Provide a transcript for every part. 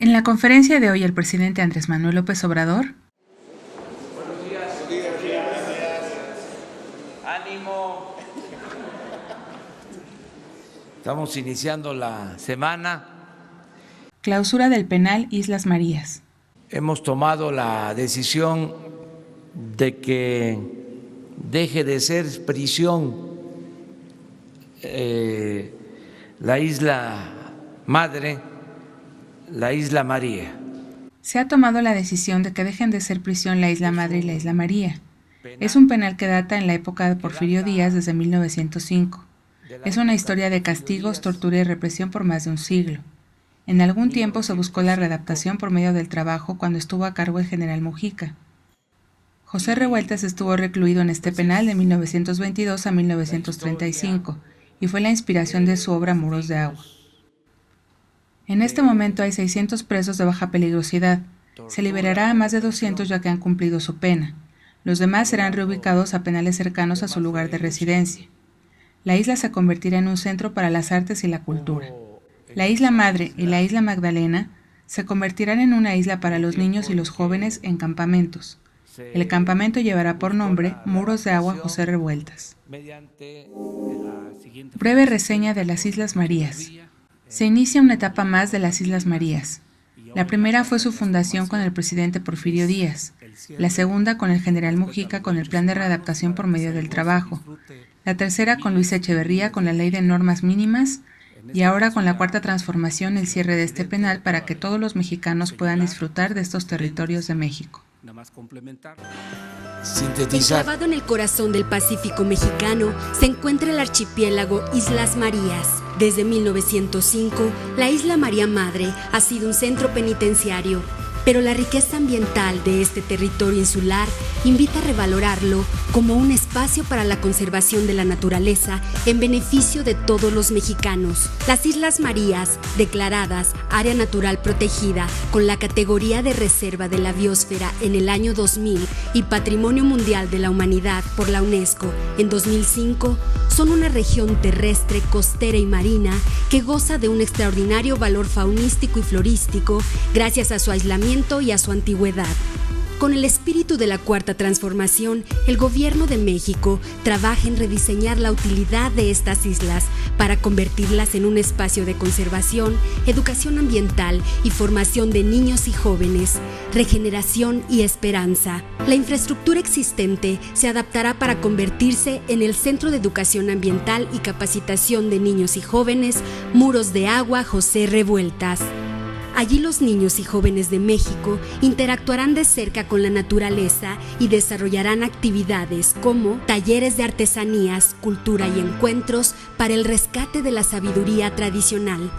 En la conferencia de hoy, el presidente Andrés Manuel López Obrador Buenos días. Ánimo. Estamos iniciando la semana. Clausura del penal Islas Marías. Hemos tomado la decisión de que deje de ser prisión la isla madre, la Isla María. Se ha tomado la decisión de que dejen de ser prisión la Isla Madre y la Isla María. Es un penal que data en la época de Porfirio Díaz desde 1905. Es una historia de castigos, tortura y represión por más de un siglo. En algún tiempo se buscó la readaptación por medio del trabajo cuando estuvo a cargo el general Mujica. José Revueltas estuvo recluido en este penal de 1922 a 1935 y fue la inspiración de su obra Muros de Agua. En este momento hay 600 presos de baja peligrosidad. Se liberará a más de 200 ya que han cumplido su pena. Los demás serán reubicados a penales cercanos a su lugar de residencia. La isla se convertirá en un centro para las artes y la cultura. La Isla Madre y la Isla Magdalena se convertirán en una isla para los niños y los jóvenes en campamentos. El campamento llevará por nombre Muros de Agua José Revueltas. Breve reseña de las Islas Marías. Se inicia una etapa más de las Islas Marías. La primera fue su fundación con el presidente Porfirio Díaz, la segunda con el general Mujica con el plan de readaptación por medio del trabajo, la tercera con Luis Echeverría con la ley de normas mínimas y ahora con la cuarta transformación el cierre de este penal para que todos los mexicanos puedan disfrutar de estos territorios de México. Sintetizar. Enclavado en el corazón del Pacífico mexicano se encuentra el archipiélago Islas Marías. Desde 1905, la Isla María Madre ha sido un centro penitenciario, pero la riqueza ambiental de este territorio insular invita a revalorarlo como un espacio para la conservación de la naturaleza en beneficio de todos los mexicanos. Las Islas Marías, declaradas Área Natural Protegida con la categoría de Reserva de la Biosfera en el año 2000 y Patrimonio Mundial de la Humanidad por la UNESCO en 2005, son una región terrestre, costera y marina que goza de un extraordinario valor faunístico y florístico gracias a su aislamiento y a su antigüedad. Con el espíritu de la Cuarta Transformación, el Gobierno de México trabaja en rediseñar la utilidad de estas islas para convertirlas en un espacio de conservación, educación ambiental y formación de niños y jóvenes, regeneración y esperanza. La infraestructura existente se adaptará para convertirse en el Centro de Educación Ambiental y Capacitación de Niños y Jóvenes, Muros de Agua José Revueltas. Allí los niños y jóvenes de México interactuarán de cerca con la naturaleza y desarrollarán actividades como talleres de artesanías, cultura y encuentros para el rescate de la sabiduría tradicional,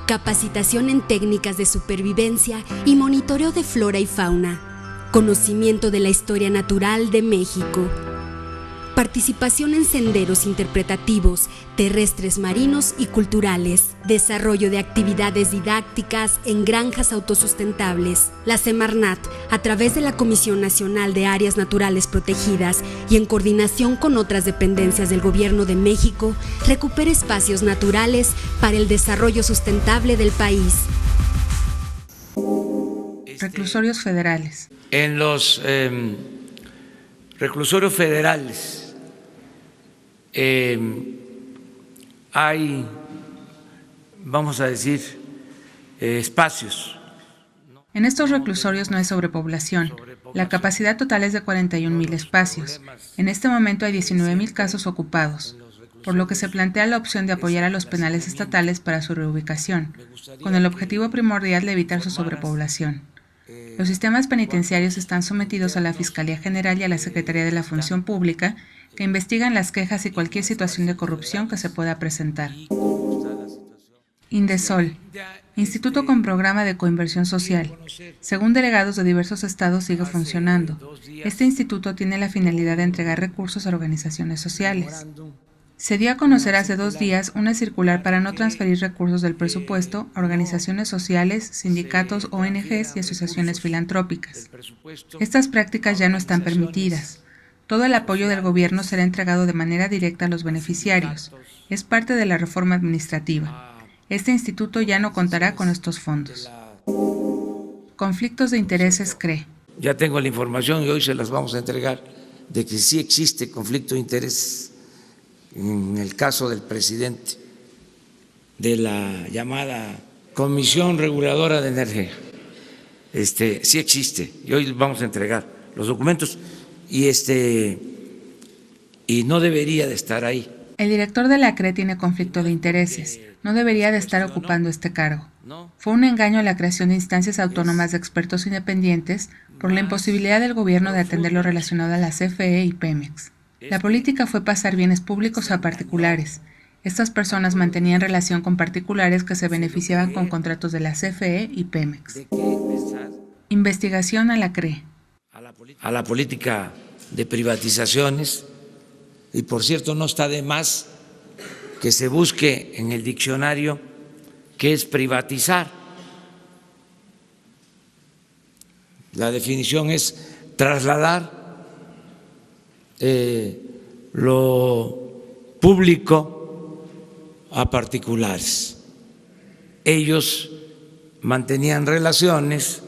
capacitación en técnicas de supervivencia y monitoreo de flora y fauna, conocimiento de la historia natural de México, participación en senderos interpretativos, terrestres, marinos y culturales, desarrollo de actividades didácticas en granjas autosustentables. La Semarnat, a través de la Comisión Nacional de Áreas Naturales Protegidas y en coordinación con otras dependencias del Gobierno de México, recupera espacios naturales para el desarrollo sustentable del país. Reclusorios federales. En los reclusorios federales hay, vamos a decir, espacios. En estos reclusorios no hay sobrepoblación. La capacidad total es de 41,000 espacios. En este momento hay 19,000 casos ocupados, por lo que se plantea la opción de apoyar a los penales estatales para su reubicación, con el objetivo primordial de evitar su sobrepoblación. Los sistemas penitenciarios están sometidos a la Fiscalía General y a la Secretaría de la Función Pública, que investigan las quejas y cualquier situación de corrupción que se pueda presentar. Indesol, Instituto con programa de coinversión social. Según delegados de diversos estados, sigue funcionando. Este instituto tiene la finalidad de entregar recursos a organizaciones sociales. Se dio a conocer hace 2 días una circular para no transferir recursos del presupuesto a organizaciones sociales, sindicatos, ONGs y asociaciones filantrópicas. Estas prácticas ya no están permitidas. Todo el apoyo del gobierno será entregado de manera directa a los beneficiarios. Es parte de la reforma administrativa. Este instituto ya no contará con estos fondos. Conflictos de intereses cree. Ya tengo la información y hoy se las vamos a entregar de que sí existe conflicto de intereses en el caso del presidente de la llamada Comisión Reguladora de Energía. Sí existe y hoy vamos a entregar los documentos y no debería de estar ahí. El director de la CRE tiene conflicto de intereses. No debería de estar ocupando este cargo. Fue un engaño la creación de instancias autónomas de expertos independientes por la imposibilidad del gobierno de atender lo relacionado a la CFE y Pemex. La política fue pasar bienes públicos a particulares. Estas personas mantenían relación con particulares que se beneficiaban con contratos de la CFE y Pemex. Investigación a la CRE. A la política de privatizaciones, y por cierto no está de más que se busque en el diccionario qué es privatizar. La definición es trasladar lo público a particulares. Ellos mantenían relaciones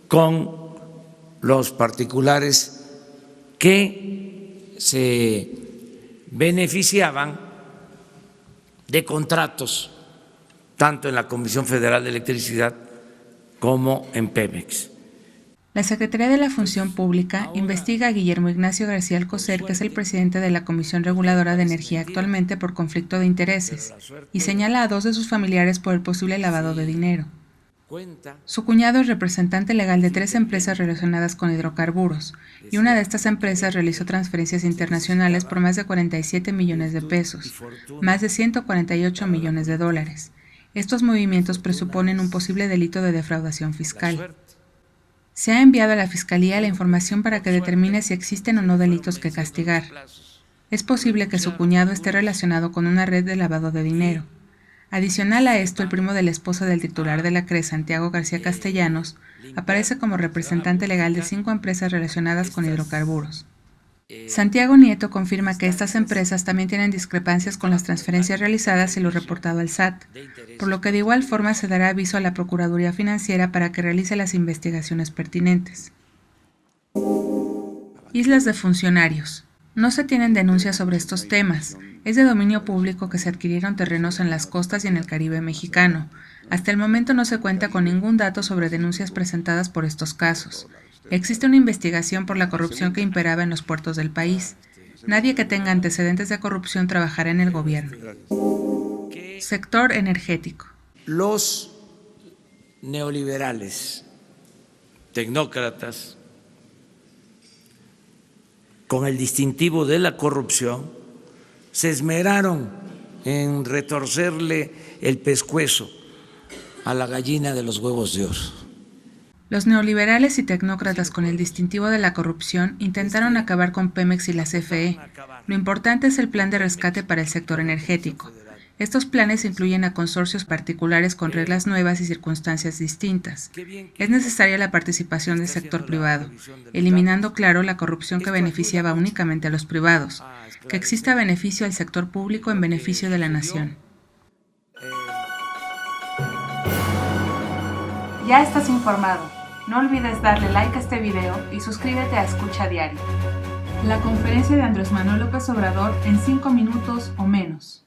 con los particulares que se beneficiaban de contratos tanto en la Comisión Federal de Electricidad como en Pemex. La Secretaría de la Función Pública investiga a Guillermo Ignacio García Alcocer, que es el presidente de la Comisión Reguladora de Energía actualmente por conflicto de intereses, y señala a 2 de sus familiares por el posible lavado de dinero. Su cuñado es representante legal de 3 empresas relacionadas con hidrocarburos, y una de estas empresas realizó transferencias internacionales por más de 47 millones de pesos, más de 148 millones de dólares. Estos movimientos presuponen un posible delito de defraudación fiscal. Se ha enviado a la Fiscalía la información para que determine si existen o no delitos que castigar. Es posible que su cuñado esté relacionado con una red de lavado de dinero. Adicional a esto, el primo de la esposa del titular de la CRE, Santiago García Castellanos, aparece como representante legal de 5 empresas relacionadas con hidrocarburos. Santiago Nieto confirma que estas empresas también tienen discrepancias con las transferencias realizadas y lo reportado al SAT, por lo que de igual forma se dará aviso a la Procuraduría Financiera para que realice las investigaciones pertinentes. Islas de funcionarios. No se tienen denuncias sobre estos temas. Es de dominio público que se adquirieron terrenos en las costas y en el Caribe mexicano. Hasta el momento no se cuenta con ningún dato sobre denuncias presentadas por estos casos. Existe una investigación por la corrupción que imperaba en los puertos del país. Nadie que tenga antecedentes de corrupción trabajará en el gobierno. Sector energético. Los neoliberales, tecnócratas, con el distintivo de la corrupción, se esmeraron en retorcerle el pescuezo a la gallina de los huevos de oro. Los neoliberales y tecnócratas con el distintivo de la corrupción intentaron acabar con Pemex y la CFE. Lo importante es el plan de rescate para el sector energético. Estos planes incluyen a consorcios particulares con reglas nuevas y circunstancias distintas. Es necesaria la participación del sector privado, eliminando, claro, la corrupción que beneficiaba únicamente a los privados, que exista beneficio al sector público en beneficio de la nación. Ya estás informado. No olvides darle like a este video y suscríbete a Escucha Diario. La conferencia de Andrés Manuel López Obrador en 5 minutos o menos.